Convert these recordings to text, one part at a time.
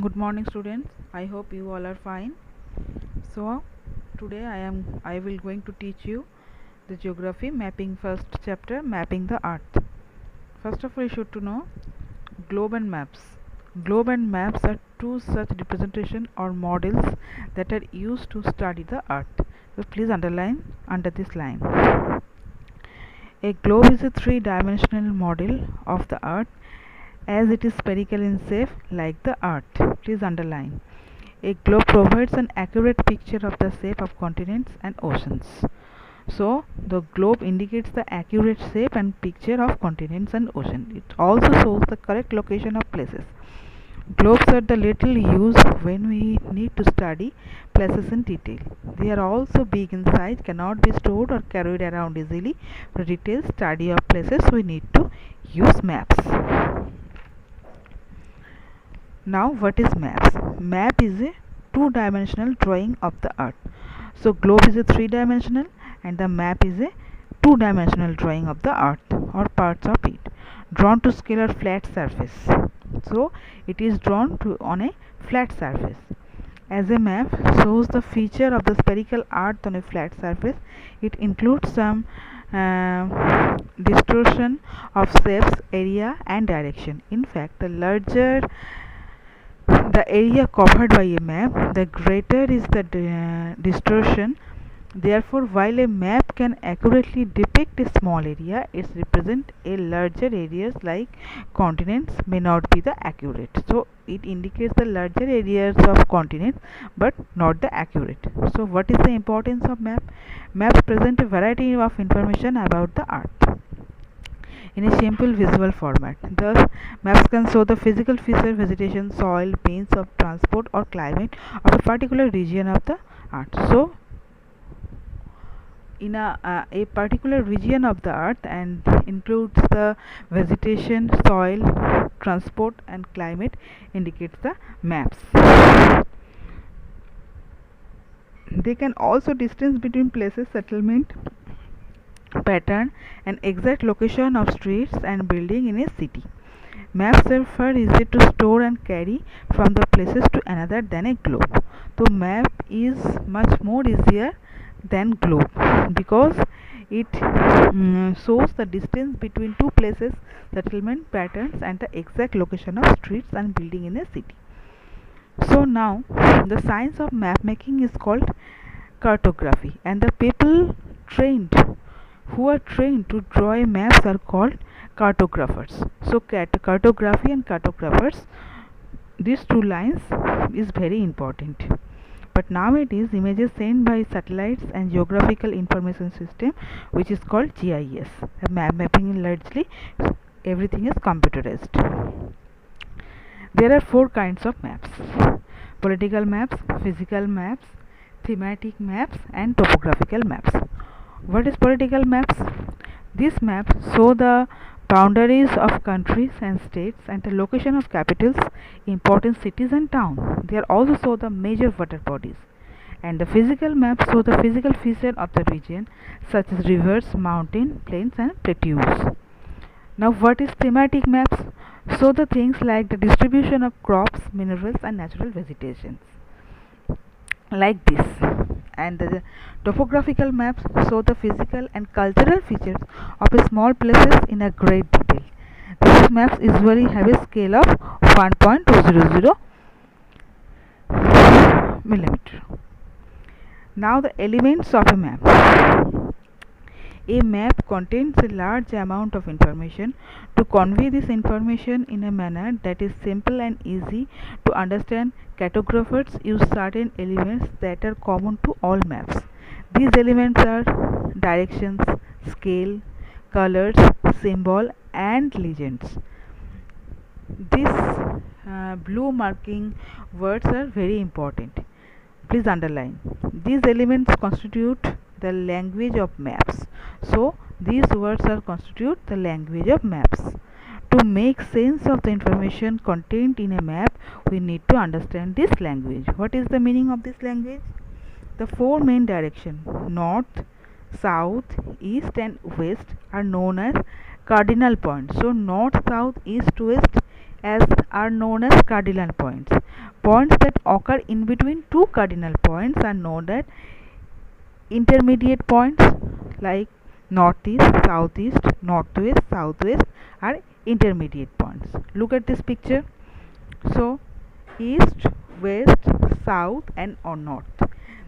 Good morning, students. I hope you all are fine. So today I will going to teach you the geography mapping first chapter, mapping the earth. First of all, you should to know globe and maps. Globe and maps are two such representation or models that are used to study the earth. So please underline under this line. A globe is a three-dimensional model of the earth as it is spherical in shape like the earth. Please underline. A globe provides an accurate picture of the shape of continents and oceans. So, the globe indicates the accurate shape and picture of continents and oceans. It also shows the correct location of places. Globes are the little used when we need to study places in detail. They are also big in size, cannot be stored or carried around easily. For detailed study of places, we need to use maps. Now, what is maps? Map is a two-dimensional drawing of the earth. So globe is a three-dimensional and the map is a two-dimensional drawing of the earth or parts of it, drawn to scale or flat surface. So it is drawn on a flat surface. As a map shows the feature of the spherical earth on a flat surface, it includes some distortion of shapes, area and direction. In fact, the larger the area covered by a map, the greater is the distortion. Therefore, while a map can accurately depict a small area, it represents a larger areas like continents may not be the accurate. So, it indicates the larger areas of continents but not the accurate. So, what is the importance of map? Maps present a variety of information about the earth in a simple visual format. Thus, maps can show the physical feature, vegetation, soil, means of transport or climate of a particular region of the earth. So, in a particular region of the earth and includes the vegetation, soil, transport and climate indicates the maps. They can also distance between places, settlement, pattern and exact location of streets and building in a city. Maps are far easier to store and carry from the places to another than a globe. So map is much more easier than globe because it shows the distance between two places, settlement patterns and the exact location of streets and building in a city. So now the science of map making is called cartography, and the people trained who are trained to draw maps are called cartographers. So cartography and cartographers, these two lines is very important. But nowadays images sent by satellites and geographical information system, which is called GIS. Map mapping is largely everything is computerized. There are four kinds of maps: political maps, physical maps, thematic maps and topographical maps. What is political maps? These maps show the boundaries of countries and states and the location of capitals, important cities and towns. They are also show the major water bodies. And the physical maps show the physical feature of the region such as rivers, mountains, plains and plateaus. Now what is thematic maps? Show the things like the distribution of crops, minerals and natural vegetations, like this. And the topographical maps show the physical and cultural features of a small places in a great detail. These maps usually have a scale of 1.200 millimeter. Now the elements of a map. A map contains a large amount of information. To convey this information in a manner that is simple and easy to understand, cartographers use certain elements that are common to all maps. These elements are directions, scale, colors, symbol and legends. These blue marking words are very important. Please underline. These elements constitute the language of maps. So these words are constitute the language of maps. To make sense of the information contained in a map, we need to understand this language. What is the meaning of this language? The four main directions, north, south, east and west, are known as cardinal points. So north, south, east, west as are known as cardinal points, Points that occur in between two cardinal points are known as intermediate points, like northeast, southeast, northwest, southwest are intermediate points. Look at this picture. So east, west, south and or north.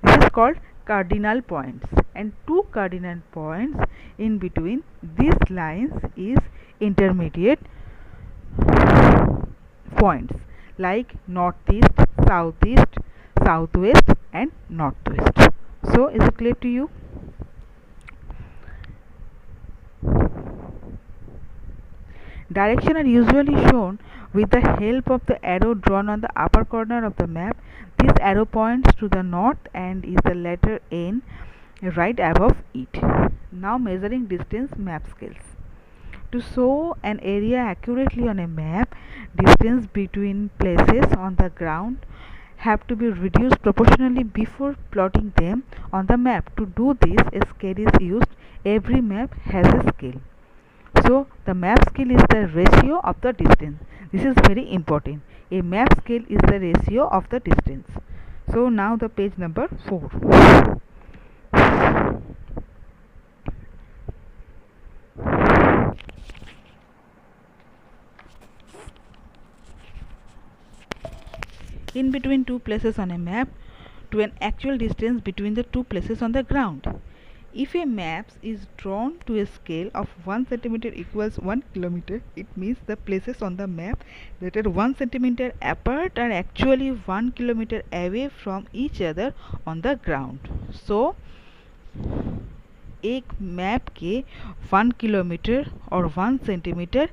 This is called cardinal points, and two cardinal points in between these lines is intermediate points, like northeast, southeast, southwest and northwest. So is it clear to you? Direction are usually shown with the help of the arrow drawn on the upper corner of the map. This arrow points to the north and is the letter N right above it. Now measuring distance map scales. To show an area accurately on a map, distance between places on the ground have to be reduced proportionally before plotting them on the map. To do this, a scale is used. Every map has a scale. So the map scale is the ratio of the distance. This is very important. A map scale is the ratio of the distance. So now the page number 4. In between two places on a map to an actual distance between the two places on the ground. If a map is drawn to a scale of 1 centimeter equals 1 kilometer, it means the places on the map that are 1 centimeter apart are actually 1 kilometer away from each other on the ground. So एक map के 1 kilometre और 1 centimetre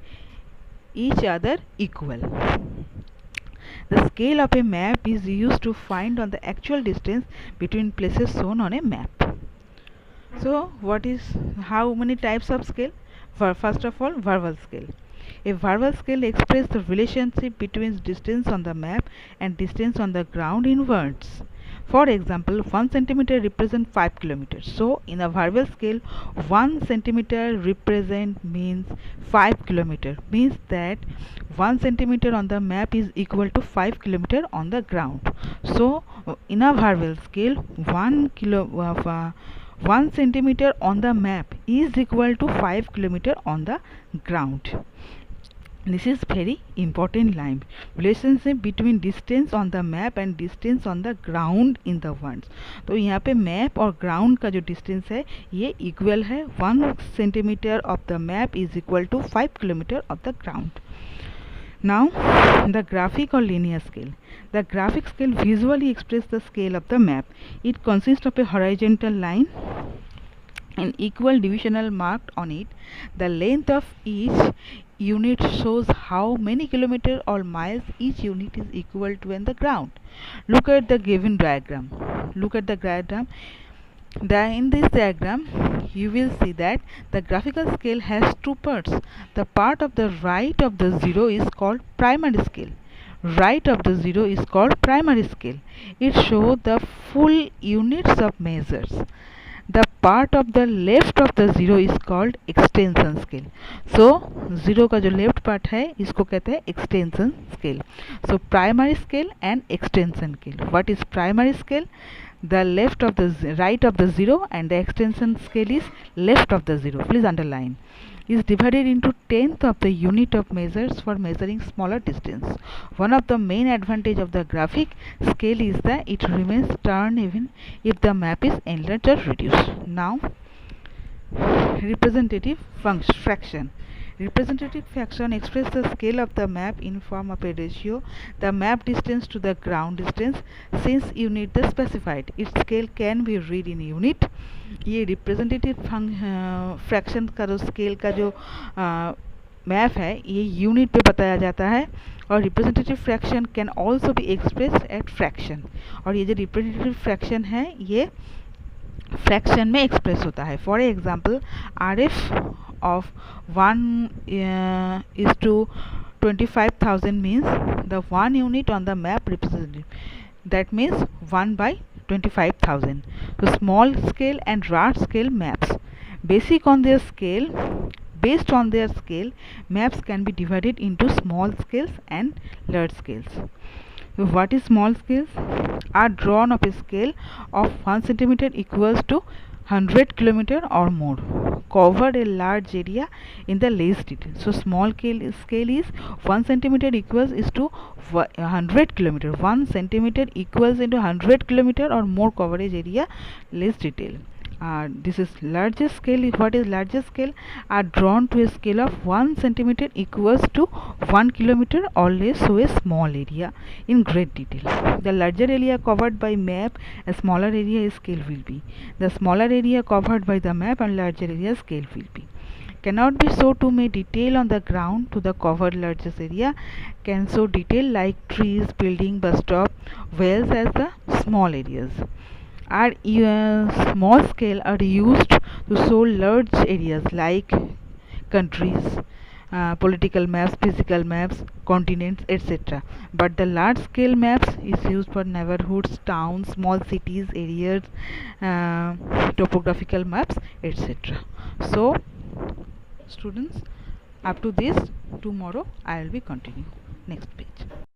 each other equal. The scale of a map is used to find on the actual distance between places shown on a map. So how many types of scale? First of all, verbal scale. A verbal scale expresses the relationship between distance on the map and distance on the ground in words. For example, 1 centimeter represents 5 kilometers. So in a verbal scale, 1 centimeter represent means 5 kilometer, means that 1 centimeter on the map is equal to 5 kilometer on the ground. So in a verbal scale, 1 centimeter on the map is equal to 5 kilometer on the ground. This is very important line. Relationship between distance on the map and distance on the ground in the words. तो यहाँ पे map और ground का जो distance है ये equal है 1 centimeter of the map is equal to 5 kilometer of the ground. Now the graphic or linear scale. The graphic scale visually expresses the scale of the map. It consists of a horizontal line and equal divisional marked on it. The length of each unit shows how many kilometers or miles each unit is equal to on the ground. Look at the given diagram. Look at the diagram. In this diagram, you will see that the graphical scale has two parts. The part of the right of the zero is called primary scale. Right of the zero is called primary scale. It shows the full units of measures. The part of the left of the zero is called extension scale. So zero का जो left part है इसको कहते हैं extension scale. So primary scale and extension scale. What is primary scale? The left of the right of the zero, and the extension scale is left of the zero. Please underline. Is divided into tenth of the unit of measures for measuring smaller distance. One of the main advantage of the graphic scale is that it remains turned even if the map is enlarged or reduced. Now representative fraction. Representative fraction expresses the scale of the map in form of a ratio, the map distance to the ground distance, since unit the specified. Its scale can be read in unit. ये representative fraction का जो scale का जो map है ये unit पे बताया जाता है, और representative fraction can also be expressed at fraction. और ये जो representative fraction है ये फ्रैक्शन में एक्सप्रेस होता है. For example RF of 1 is to 25,000 means the one unit on the map represented. That means 1 by 25,000. So small scale and large scale maps. Based on their scale, maps can be divided into small scales and large scales. What is small scales? Are drawn of a scale of 1 centimeter equals to 100 kilometer or more, cover a large area in the least detail. So small scale is 1 centimeter equals is to 100 kilometer. 1 centimeter equals into 100 kilometer or more coverage area, less detail. This is largest scale. What is largest scale? Are drawn to a scale of 1 centimeter equals to 1 kilometer or less, so a small area in great detail. The larger area covered by map, a smaller area scale will be. The smaller area covered by the map and larger area scale will be. Cannot be so to make detail on the ground to the covered largest area. Can show detail like trees, building, bus stop, wells as the small areas. Are small scale are used to show large areas like countries, political maps, physical maps, continents, etc. But the large scale maps is used for neighborhoods, towns, small cities, areas, topographical maps, etc. So students, up to this, tomorrow I will be continuing next page.